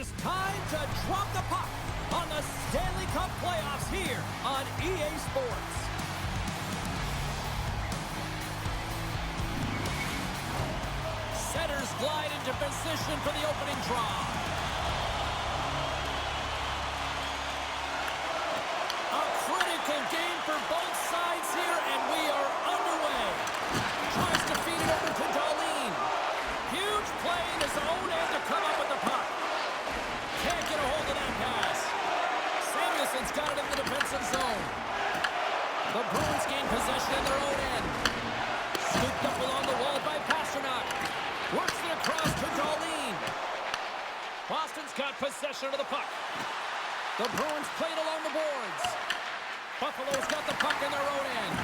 is time to drop the puck on the Stanley Cup playoffs here on EA Sports. Setters glide into position for the opening draw. A critical game for both sides here, and we are underway. Tries to feed it over to Darlene. Huge play in his own end to come up with the puck. Can't get a hold of that pass. Samuelson's got it in the defensive zone. The Bruins gain possession in their own end. Scooped up along the wall by Pasternak. Works it across to Darlene. Boston's got possession of the puck. The Bruins played along the boards. Buffalo's got the puck in their own end.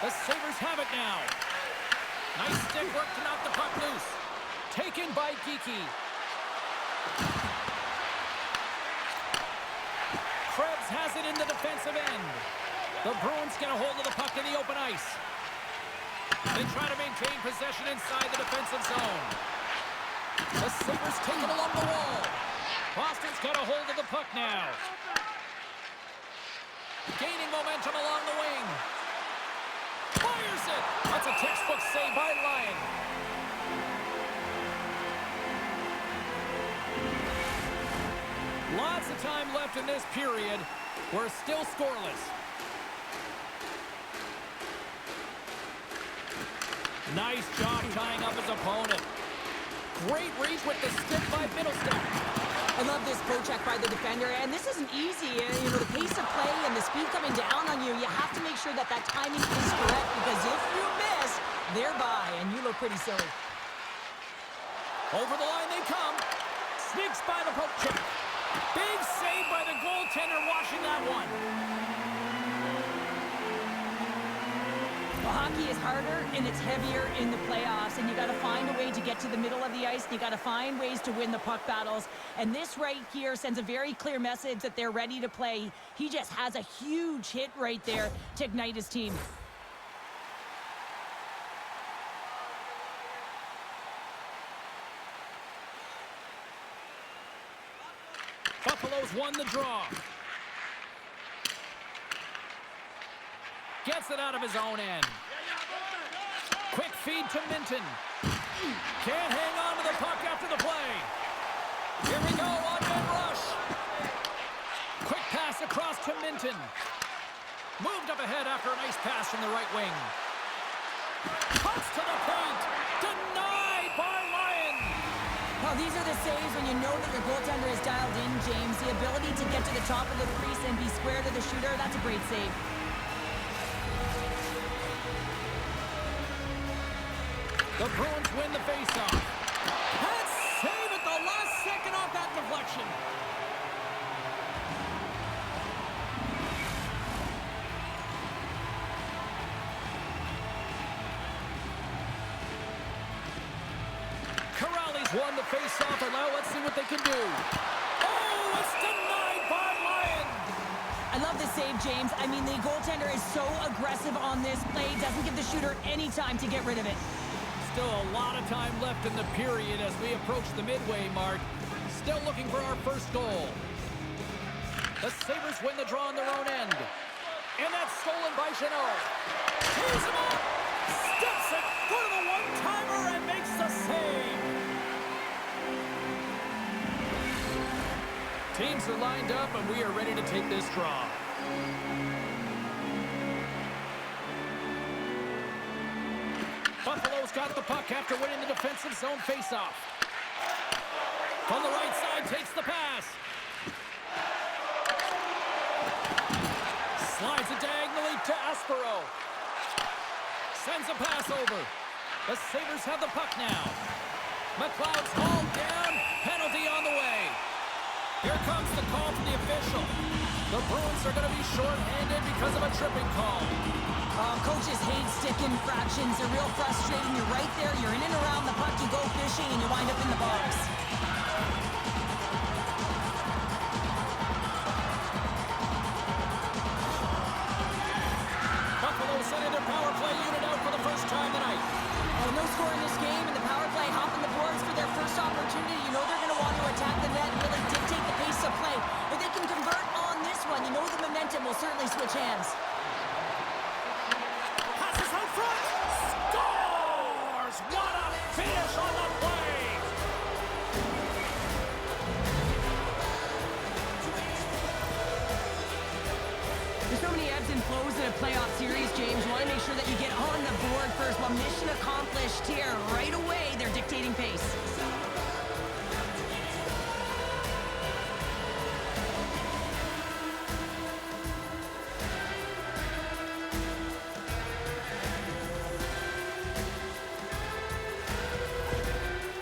The Sabres have it now. Nice stick work to knock the puck loose. Taken by Geekie. Krebs has it in the defensive end. The Bruins get a hold of the puck in the open ice. They try to maintain possession inside the defensive zone. The Sabres take it along the wall. Boston's got a hold of the puck now. Gaining momentum along the wing. Fires it! That's a textbook save by Lyon. Lots of time left in this period. We're still scoreless. Nice job tying up his opponent. Great reach with the stick by Middlestat. I love this poke-check by the defender, and this isn't easy. You know, the pace of play and the speed coming down on you, you have to make sure that that timing is correct, because if you miss, they're by, and you look pretty silly. Over the line they come. Sneaks by the poke check. Big save by the goaltender watching that one. Well, hockey is harder and it's heavier in the playoffs, and you got to find a way to get to the middle of the ice. And you got to find ways to win the puck battles. And this right here sends a very clear message that they're ready to play. He just has a huge hit right there to ignite his team. Buffalo's won the draw. Gets it out of his own end. Quick feed to Minton. Can't hang on to the puck after the play. Here we go on mid rush. Quick pass across to Minton. Moved up ahead after a nice pass from the right wing. Cuts to the paint. Denied by Lyon. Well, these are the saves when you know that your goaltender is dialed in, James. The ability to get to the top of the crease and be square to the shooter, that's a great save. The Bruins win the faceoff. That save at the last second off that deflection. Corrales won the faceoff, and now let's see what they can do. Oh, it's denied by Lyon. I love this save, James. I mean, the goaltender is so aggressive on this play. Doesn't give the shooter any time to get rid of it. Still a lot of time left in the period as we approach the midway mark. Still looking for our first goal. The Sabres win the draw on their own end. And that's stolen by Jeannot. Tees him up. Steps it. Go to the one-timer and makes the save. Teams are lined up and we are ready to take this draw. Buffalo's got the puck after winning the defensive zone faceoff. From the right side, takes the pass. Slides it diagonally to Aspero. Sends a pass over. The Sabres have the puck now. McLeod's hauled down. Penalty on the way. Here comes the call from the official. The Bruins are going to be short-handed because of a tripping call. Coaches hate stick infractions. They're real frustrating. You're right there. You're in and around the puck. You go fishing, and you wind up in the box. Buffalo sending their power play unit out for the first time tonight. No score in this game, and the power play hopping the boards for their first opportunity. You know they're going to want hands. Passes out front. Scores! What a finish on the play! There's so many ebbs and flows in a playoff series, James. You want to make sure that you get on the board first. Well, mission accomplished here. Right away, they're dictating pace.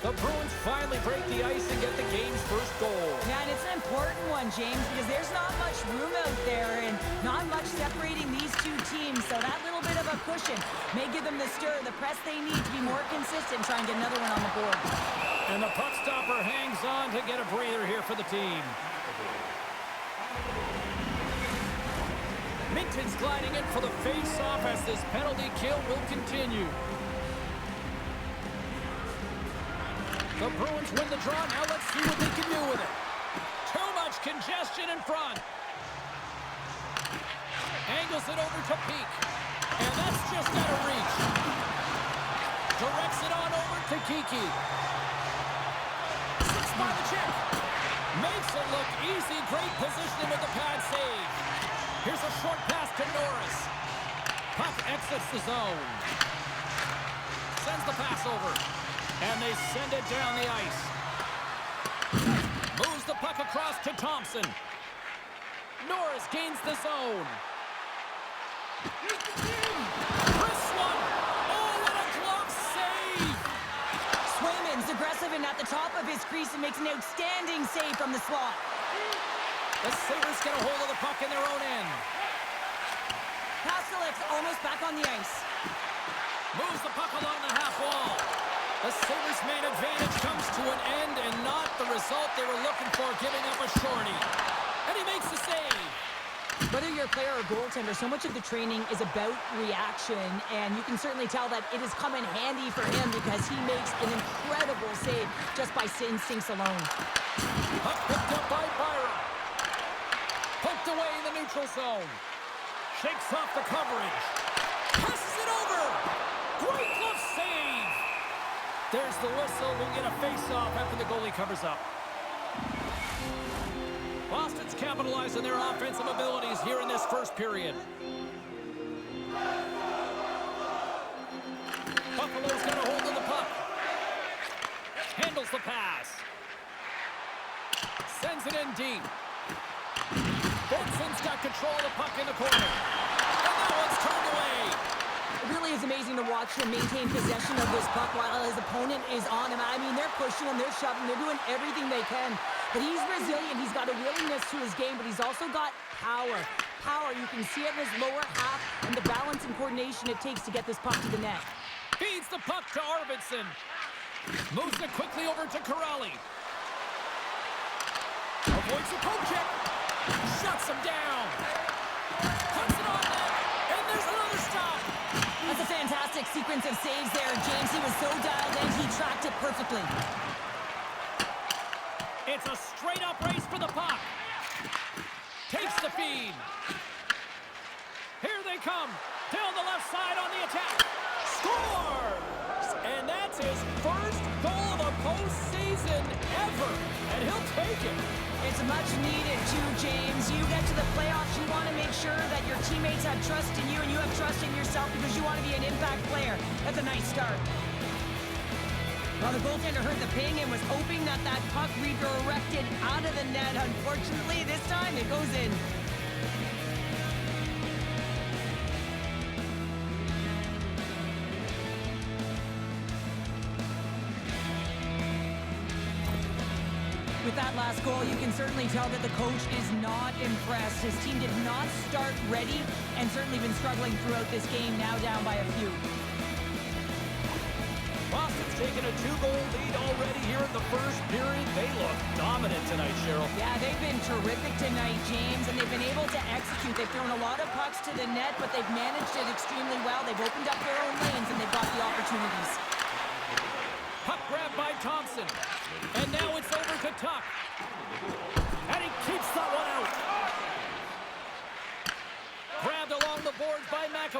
The Bruins finally break the ice and get the game's first goal. Yeah, and it's an important one, James, because there's not much room out there and not much separating these two teams. So that little bit of a cushion may give them the stir, the press they need to be more consistent, try and get another one on the board. And the puck stopper hangs on to get a breather here for the team. Minton's gliding in for the face-off as this penalty kill will continue. The Bruins win the draw. Now let's see what they can do with it. Too much congestion in front. Angles it over to Peak. And that's just out of reach. Directs it on over to Kiki. Six by the check. Makes it look easy. Great positioning with the pad save. Here's a short pass to Norris. Puck exits the zone. Sends the pass over. And they send it down the ice. Moves the puck across to Thompson. Norris gains the zone. Chris one. Oh, what a glove save! Swayman's aggressive and at the top of his crease and makes an outstanding save from the slot. The Sabres get a hold of the puck in their own end. Pastelik's almost back on the ice. Moves the puck along the half wall. The Sabres' main advantage comes to an end and not the result they were looking for, giving up a shorty. And he makes the save. Whether you're a player or goaltender, so much of the training is about reaction, and you can certainly tell that it has come in handy for him because he makes an incredible save just by instincts alone. Puck picked up by Byron. Poked away in the neutral zone. Shakes off the coverage. Passes it over. Great glove save. There's the whistle. We'll get a face-off after the goalie covers up. Boston's capitalized on their offensive abilities here in this first period. Buffalo's got a hold of the puck. Handles the pass. Sends it in deep. Benson's got control of the puck in the corner. And that one's turned away. It really is amazing to watch him maintain possession of this puck while his opponent is on him. I mean, they're pushing him, they're shoving, they're doing everything they can. But he's resilient. He's got a willingness to his game, but he's also got power. Power, you can see it in his lower half and the balance and coordination it takes to get this puck to the net. Feeds the puck to Arvidsson. Moves it quickly over to Corrali. Avoids the poke check. Shuts him down. Puts it on net. And there's another stop. That's a fantastic sequence of saves there, James. He was so dialed in, he tracked it perfectly. It's a straight-up race for the puck. Takes the feed. Here they come. Down the left side on the attack. Scores! And that's his first goal of the postseason ever. And he'll take it. It's much needed too, James. You get to the playoffs, you want to make sure that your teammates have trust in you and you have trust in yourself because you want to be an impact player. That's a nice start. Well, the goaltender heard the ping and was hoping that that puck redirected out of the net. Unfortunately, this time it goes in. With that last goal, you can certainly tell that the coach is not impressed. His team did not start ready and certainly been struggling throughout this game, now down by a few. Boston's taken a 2-goal lead already here in the first period. They look dominant tonight, Cheryl. Yeah, they've been terrific tonight, James, and they've been able to execute. They've thrown a lot of pucks to the net, but they've managed it extremely well. They've opened up their own lanes, and they've got the opportunities. Puck grab by Thompson. And now it's over to Tuck. And he keeps that one out.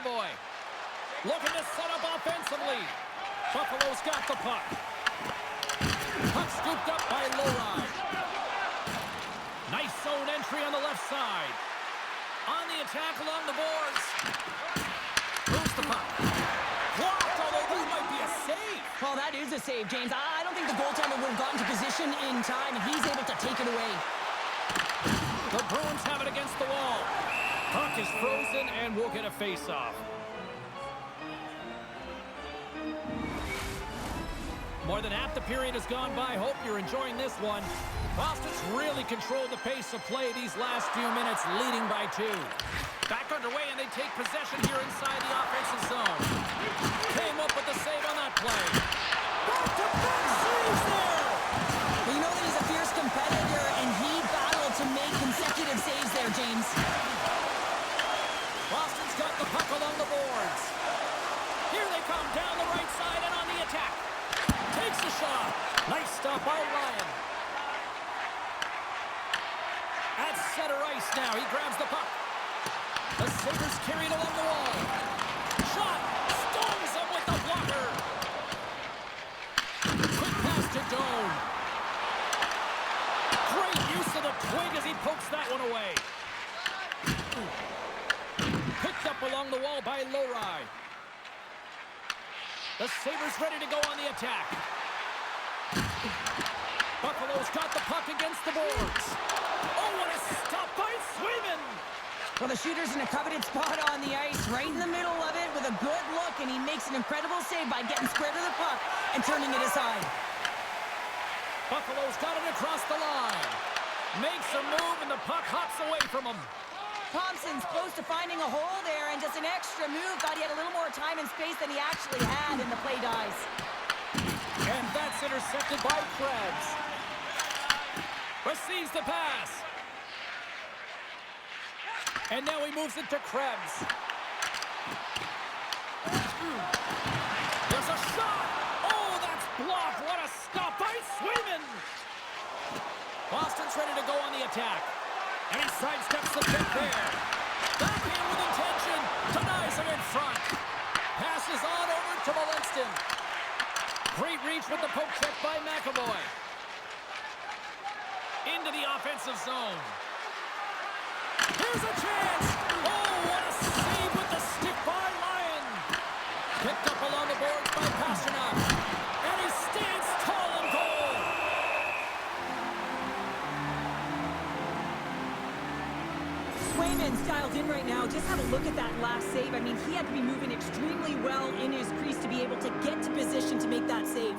McAvoy. Looking to set up offensively. Buffalo's got the puck. Puck scooped up by Lowry. Nice zone entry on the left side. On the attack along the boards. Moves the puck. Blocked, although that might be a save. Well, that is a save, James. I don't think the goaltender would have gotten to position in time, and he's able to take it away. The Bruins have it against the wall. Puck is frozen, and we'll get a face-off. More than half the period has gone by. Hope you're enjoying this one. Boston's really controlled the pace of play these last few minutes, leading by 2. Back underway, and they take possession here inside the offensive zone. Came up with the save on that play. Back-to-back saves there! Well, you know that he's a fierce competitor, and he battled to make consecutive saves there, James. Boston's got the puck along the boards. Here they come down the right side and on the attack. Takes a shot. Nice stop by Ryan. At center ice now. He grabs the puck. The Sabres carried along the wall. Shot. Stones him with the blocker. Quick pass to Doan. Great use of the twig as he pokes that one away. Picked up along the wall by Lowry. The Sabres ready to go on the attack. Buffalo's got the puck against the boards. Oh, what a stop by Swayman! Well, the shooter's in a coveted spot on the ice, right in the middle of it with a good look, and he makes an incredible save by getting square to the puck and turning it aside. Buffalo's got it across the line. Makes a move, and the puck hops away from him. Thompson's close to finding a hole there, and just an extra move. Thought he had a little more time and space than he actually had, and the play dies. And that's intercepted by Krebs. Receives the pass. And now he moves it to Krebs. There's a shot. Oh, that's blocked. What a stop by Swayman. Boston's ready to go on the attack. And he sidesteps the pick there. Backhand with intention. Denies him in front. Passes on over to Molinston. Great reach with the poke check by McAvoy. Into the offensive zone. Here's a chance. Oh, what a save with the stick by Lyon. Picked up along the boards by Pasternak. And he stands tall in goal. Swayman's dialed in right now. Just have a look at that last save. I mean, he had to be moving extremely well in his crease to be able to get to position to make that save.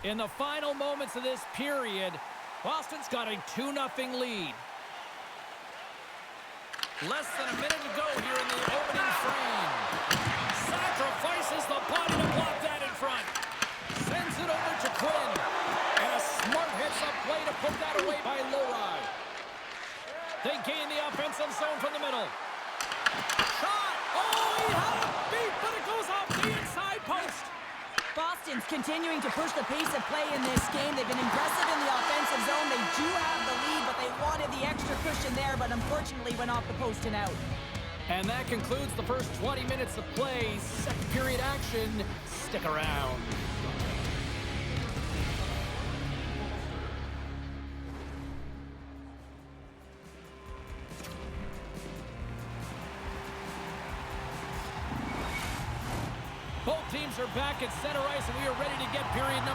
In the final moments of this period, Boston's got a 2-0 lead. Less than a minute to go here in the opening frame. Sacrifices the body to block that in front. Sends it over to Quinn. And a smart heads-up play to put that away by Lowry. They gain the offensive zone from the middle. Shot! Oh, he had it beat, but it goes off the inside post. Boston's continuing to push the pace of play in this game. They've been aggressive in the offensive zone. They do have the lead, but they wanted the extra cushion there, but unfortunately went off the post and out. And that concludes the first 20 minutes of play. Second period action. Stick around. Both teams are back at center ice, and we are ready to get period number